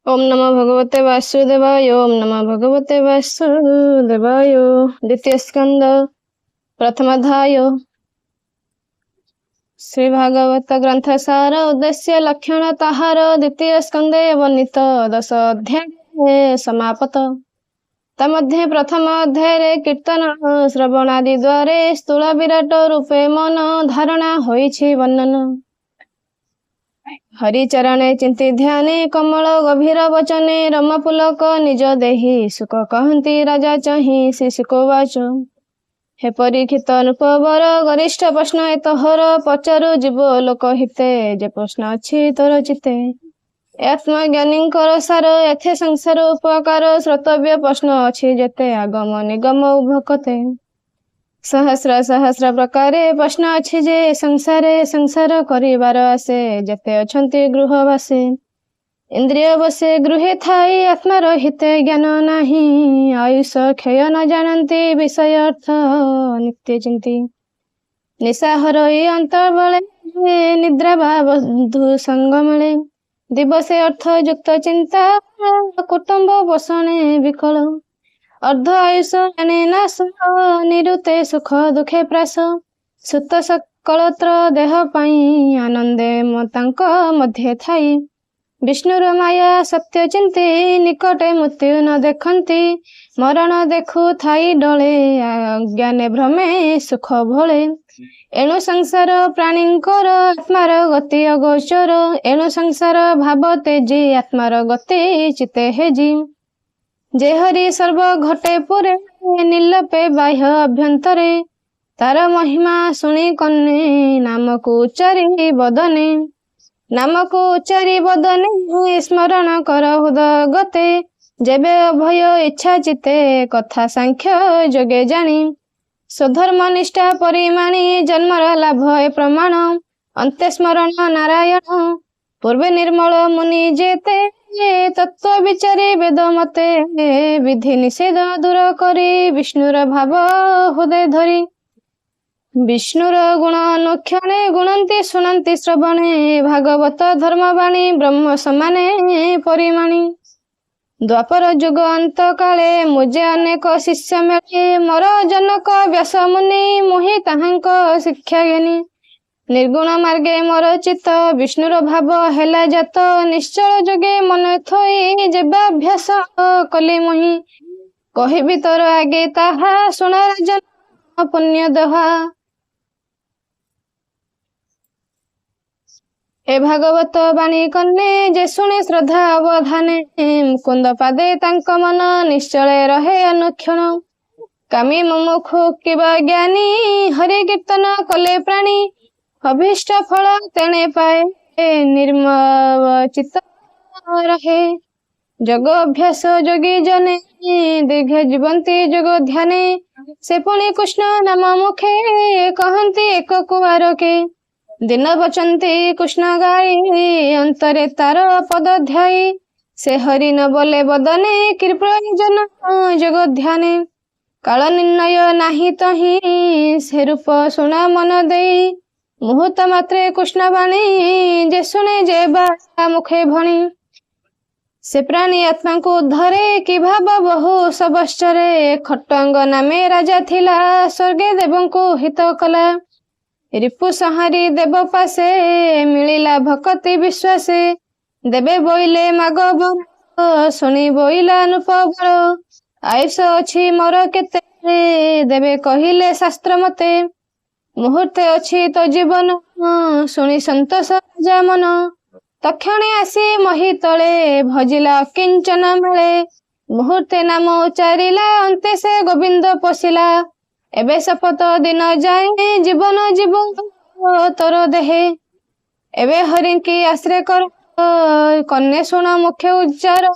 ओम नमो भगवते वासुदेवाय। ओम नमो भगवते वासुदेवाय। द्वितीय स्कंद प्रथम अध्याय। श्री भागवत ग्रंथ सार उद्देश्य लक्षण ताहार द्वितीय स्कंदे वर्णित 10 अध्याय समापत। तमध्ये प्रथम अध्याय कीर्तन श्रवणादि द्वारे स्थूल विराट रूपे मन धारणा होइछि वर्णन। हरिचरणे चिंति ध्याने कमल गभीर वचने रमपुलक निज देहि सुख कहती राजा चही श्री सुखवाच। हे परीक्षित नृपवर गरिष्ठ प्रश्न एतहर पचारु जीव लोक हिते जे प्रश्न अछि तोर चिते। आत्मज्ञानींकर सार एथे संसार उपकार श्रोतव्य प्रश्न अछि जेते आगम निगम उभकते। सहस्र सहस्र प्रकारे प्रश्न अछि जे संसार करिबार आसे जेते अछंती गृहवासे। इंद्रिय बसे गृहे थाई आत्मार हिते ज्ञान नाही आयुष क्षय न जानती विषय अर्थ नित्य चिंती। निशाहर अंतर्बले निद्रा बधु संग मिले दिवसे अर्थ युक्त चिंता कुटुंब पोषणे विकल। अर्ध आयुष जाने नाश निरुते सुख दुखे प्रास सुत सकलत्र देह पाई आनंदे तांक मध्ये थाई। विष्णुर माया सत्य चिंती निकटे मृत्यु न देखंती मरण देखु थाई डले ज्ञाने भ्रमे सुख भोले। एणु संसार प्राणींकर आत्मार गति अगोचर एणु संसार भाव तेजी आत्मार गति चिते हेजी। जे हरि सर्व घटे पुरे निर्लपे बाह्य अभ्यंतरे तार महिमा शुणी कन्ने नामको उच्चारी बदने। नामको उच्चारी बदने स्मरण कर हृदय गते जेबे अभय इच्छा चिते कथा सांख्य जोगे जानी। स्वधर्म निष्ठा परिमाणी जन्मर लाभ ए प्रमाण अंते स्मरण नारायण पूर्वे निर्मल मुनि जेते तत्व विचारे वेद मते विधि निषेध दूर करी विष्णुर भाव हृदय धरी। विष्णुर गुण अनुक्षणे गुणंती शुणंती श्रवणे भागवत धर्मवाणी ब्रह्म समाने परिमाणी। द्वापर युग अंत काले मुझे अनेक शिष्य मेले मोर जनक व्यास मुनि मुहि ताहांक शिक्षा घेनी। निर्गुण मार्गे मोर चित्त विष्णुर भाव हेला जात निश्चल जोगे मन थई जेबाभ्यास कली मुहि। कहिबी तोर आगे ताहा शुण राजन पुण्य दहा। ए भागवत बाणी कन्ने जे शुणे श्रद्धा अवधाने मुकुंद पादे तांक मन निश्चले रहे अनुक्षण। कामी मुमुखु किबा ज्ञानी हरि कीर्तन कले प्राणी अभीष्ट फल तेणे पाए निर्मल चित्त रहे। जग अभ्यास जोगी जने दीर्घ जीवंती जग ध्याने से पुणी कृष्ण नाम मुखे कहंती एक कुवार के। दिन बचंती कृष्ण गाई अंतरे तार पद ध्याई से हरि न बोले बदने कृप्रयोजन जग ध्याने। काल निर्णय नाही तही से रूप सुना मन देई मुहूर्त मात्रे कृष्ण बाणी जे शुणे जे बा मुखे भणी। से प्राणी आत्मा को धरे कि भाव बहु सबश्चरे खट्टंग नामे राजा थिला स्वर्गे देवं को हित कला। रिपु संहारी देव पासे मिलिला भक्ति विश्वासे देवे बोइले माग बर शुणी बोइला नृपवर। आयुष अछि मोर केते देवे कहिले शास्त्र मते मुहूर्ते अछि तो जीवन शुणी संतोष राजा मन। तक्षणे आसी मही तले भजिला किंचन मिले मुहूर्ते नाम उच्चारिला अंते से गोविंद पोषिला। एबे शपथ दिन जाए जीवन जीव तोर देहे एबे हरि की आश्रय कर कन्ने शुण मुखे उच्चार।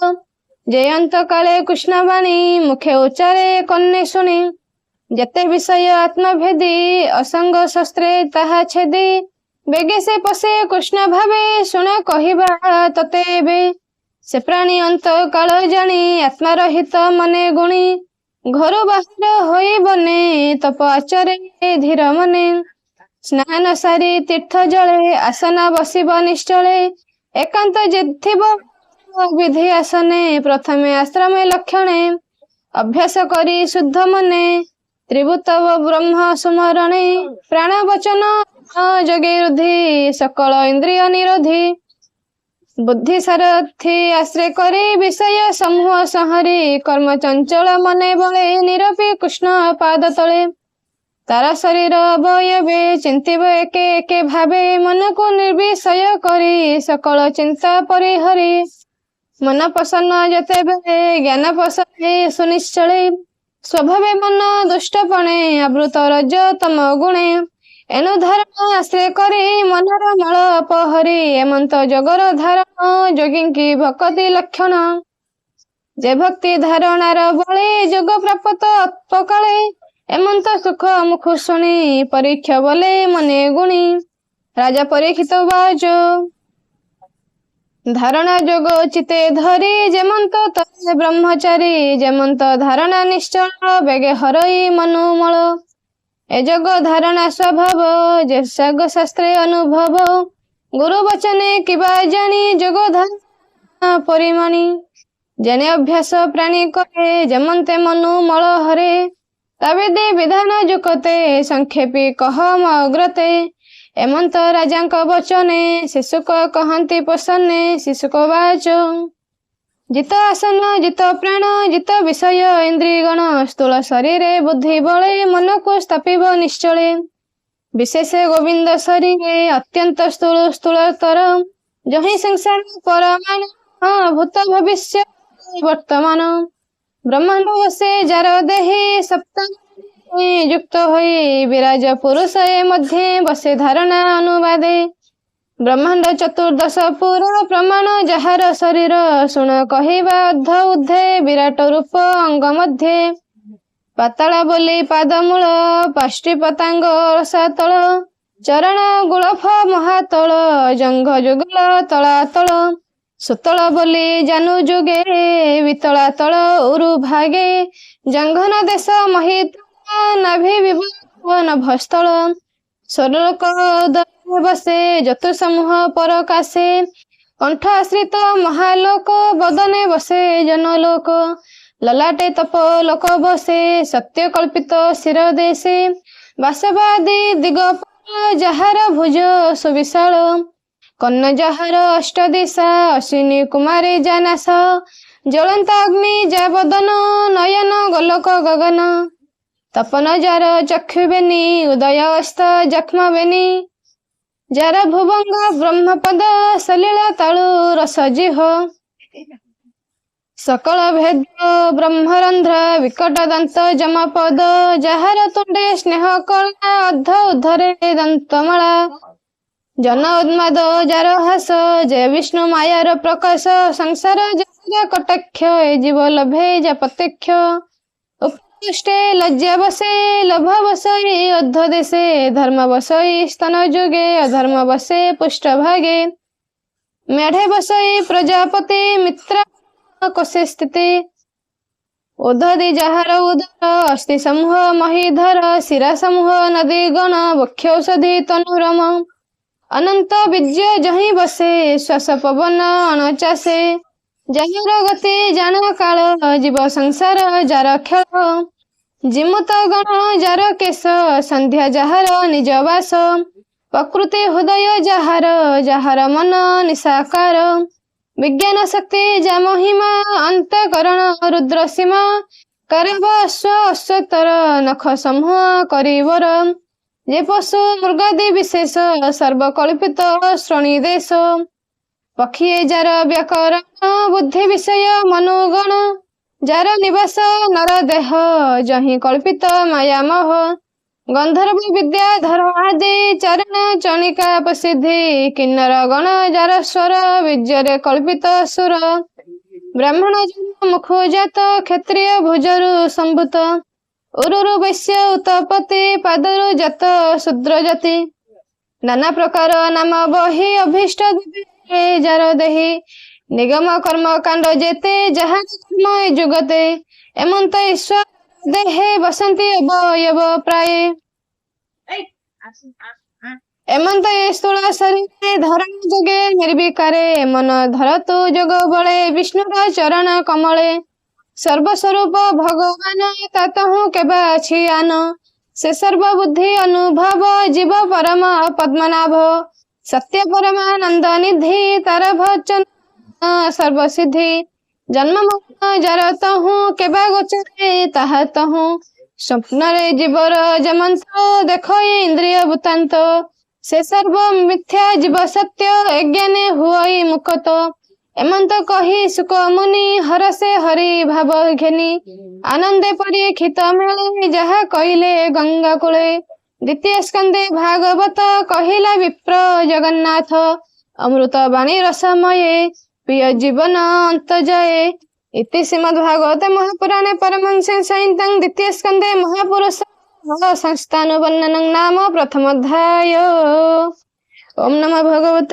जयंत काले कृष्ण बाणी मुखे उच्चारे कन्ने शुणी। जेते विषय आत्मभेदी असंग शस्त्रे ताहा छेदी बेगे से पसे कृष्ण भावे शुण कहिबा तते बे। से प्राणी अंत काल जानी आत्मार हित मने गुणी घर बाहर होई बने तप आचरे धीर मने। स्नान सारी तीर्थ जले आसन बसिब निश्चले एकांत जे थिब विधि आसने प्रथमे आश्रमे लक्षणे अभ्यास करी शुद्ध मने त्रिभुत ब्रह्म सुमरणे प्राण वचन जगे रुधि सकल इंद्रिय निरोधी बुद्धि सारथी आश्रय करे विषय समूह संहरी कर्म चंचल मने बले निरपी कृष्ण पाद तले तार शरीर अवयवे चिंतिब एके एके भावे मन को निर्विषय करी सकल चिंता परिहरी मन प्रसन्न जते बेले ज्ञान प्रसादे सुनिश्चले स्वभावे मन दुष्टपणे आवृत रज तम गुणे एनु धारण आश्रय करे मनर मल अपहरी एमंत जगर धारण जोगिंकी भक्ति लक्षण जे भक्ति धारणार बळे जोग प्राप्त अपकाले एमंत सुख मुख शुणी परीक्षा बोले मने गुणी राजा परीक्षित बाज धारणा जोग चिते धरी जेमंत तसे ब्रह्मचारी जेमंत धारणा निश्चल बेगे हरई मनुमल ए जग धारणा स्वभाव जे साग शास्त्रे अनुभव गुरु वचने किबा जानी जग धारणा परिमाणी जेने अभ्यास प्राणी करे जेमंते मनु मल हरे तवेदे विधान जुकते संक्षेपी कहम अग्रते एमंत राजांक वचने शिशुक कहंती प्रसन्ने शिशुक वाच जित आसन जित प्राण जित विषय इंद्रियगण स्थूल शरीरे बुद्धि बले मन को स्थापिब निश्चले विशेष गोविंद शरीरे अत्यंत स्थूल स्थूलतर जहि संसार परमाणु भूत भविष्य वर्तमान ब्रह्मांड बसे जार देहे सप्तम युक्त होई विराज पुरुष मध्य बसे धारणा अनुवादे ब्रह्मांड चतुर्दश पुरा प्रमाण जहार शरीर शुण कहवा अध ऊर्ध्वे विराट रूप अंग मध्य पाताला बोली पादमूल पाष्टि पतांग रसातल चरण गुलफ महातल जंघ जुगल तलातल सुतल बोली जानु जुगे वितला तल उरु भागे जंघन देश महित नाभि विभव नभस्थल स्वरलोक उदय बसे जतुसमूह परकाशे कंठ आश्रित महालोक बदने बसे जनलोक ललाटे तप लोक बसे सत्य कल्पित शिर देशे वासवादी दिगप जहार भुज सुविशाल कन्न जहार अष्ट दिशा अश्विनी कुमारी जानास ज्वलंत अग्नि जा बदन नयन गोलोक गगन तपन जार चक्षु बेनी उदय अस्त जख्म बेनी जार भुवंग ब्रह्मपद सलीला तालु रस जिह सकल भेद ब्रह्मरंध्र विकट दंत जमपद जहार तुंडे स्नेह कला अध उद्धरे दंतमाला जन उन्माद जार हास जय विष्णु मायार प्रकाश संसार जार कटाक्ष ए जीव लभे जा प्रत्यक्ष उपृष्टे लज्जा बसे लभ बसई अध देशे धर्म बसई स्तन जुगे अधर्म बसे पुष्ट भागे मेढे बसई प्रजापति मित्र कोशे स्थिति उदधि जहार उदर अस्थि समूह महीधर शिरा समूह नदी गण वक्षौषधि तनुरम अनंत विजय जही बसे श्वास पवन अणचासे जहार गति जान काल जीव संसार जार खेल जिमुत गण जार केश संध्या जहार निज वास प्रकृति हृदय जहार जहार मन निसाकार विज्ञान शक्ति जा महिमा अंतकरण रुद्र सीमा करब अश्व अश्वतर नख समूह करिवर जे पशु मृगादि विशेष सर्वकल्पित श्रेणी देश पक्षी जार व्याकरण बुद्धि विषय मनुगण जार निवास नर देह जहि कल्पित माया मोह गंधर्व विद्याधर आदि चरण चणिका प्रसिद्धि किन्नर गण जार स्वर विजय कल्पित सुर ब्राह्मण मुखु जात क्षत्रिय भुजरु संभूत उरुरु वैश्य उत्पत्ति पादरु जात शूद्र जाति नाना प्रकार नाम बही अभीष्ट जार देही निगम कर्म कांड जेते जहाँ कर्म जुगते एमंत ईश्वर देहे बसंती अवयव प्राय ଏମନ୍ତ ଏ ସ୍ଥୂଳ ଶରୀରେ ଧରଣ ଯୋଗେ ନିର୍ବିକାରେ ମନ ଧର ତୁ ଯୋଗ ବଳେ ବିଷ୍ଣୁର ଚରଣ କମଳେ ସର୍ବସ୍ୱରୂପ ଭଗବାନ ତତହୁଁ କେବେ ଅଛି ଆନ ସେ ସର୍ବ ବୁଦ୍ଧି ଅନୁଭବ ଜୀବ ପରମ ପଦ୍ମନାଭ ସତ୍ୟ ପରମାନନ୍ଦ ନିଧି ତାର ଭଜନ ସର୍ବସିଦ୍ଧି ଜନ୍ମ ମରଣ ଜର ତହୁଁ କେବା ଗୋଚରେ ତାହା ତହୁଁ ସ୍ୱପ୍ନରେ ଜୀବର ଯେମନ୍ତ ଦେଖ ଇନ୍ଦ୍ରିୟ ବୃତ୍ତାନ୍ତ ସେ ସର୍ବ ମିଥ୍ୟା ଜୀବ ସତ୍ୟ ଅଜ୍ଞାନେ ହୁଅଇ ମୁକତ ଏମନ୍ତ କହି ସୁକ ମୁନି ହରସେ ହରି ଭାବ ଘେନି ଆନନ୍ଦେ ପରୀକ୍ଷିତ ମେଳେ ଯାହା କହିଲେ ଗଙ୍ଗା କୂଳେ ଦ୍ୱିତୀୟ ସ୍କନ୍ଧେ ଭାଗବତ କହିଲା ବିପ୍ର ଜଗନ୍ନାଥ ଅମୃତ ବାଣୀ ରସମୟେ ପ୍ରିୟ ଜୀବନ ଅନ୍ତଜୟେ ଇତି ଶ୍ରୀମଦ୍ ଭାଗବତ ମହାପୁରାଣେ ପରମହଂସେ ସଂହିତାଂ ଦ୍ୱିତୀୟ ସ୍କନ୍ଧେ ମହାପୁରୁଷ ସଂସ୍ଥାନ ବର୍ଣ୍ଣनं ନାମ ପ୍ରଥମ ଅଧ୍ୟାୟ। ओम नमः भगवते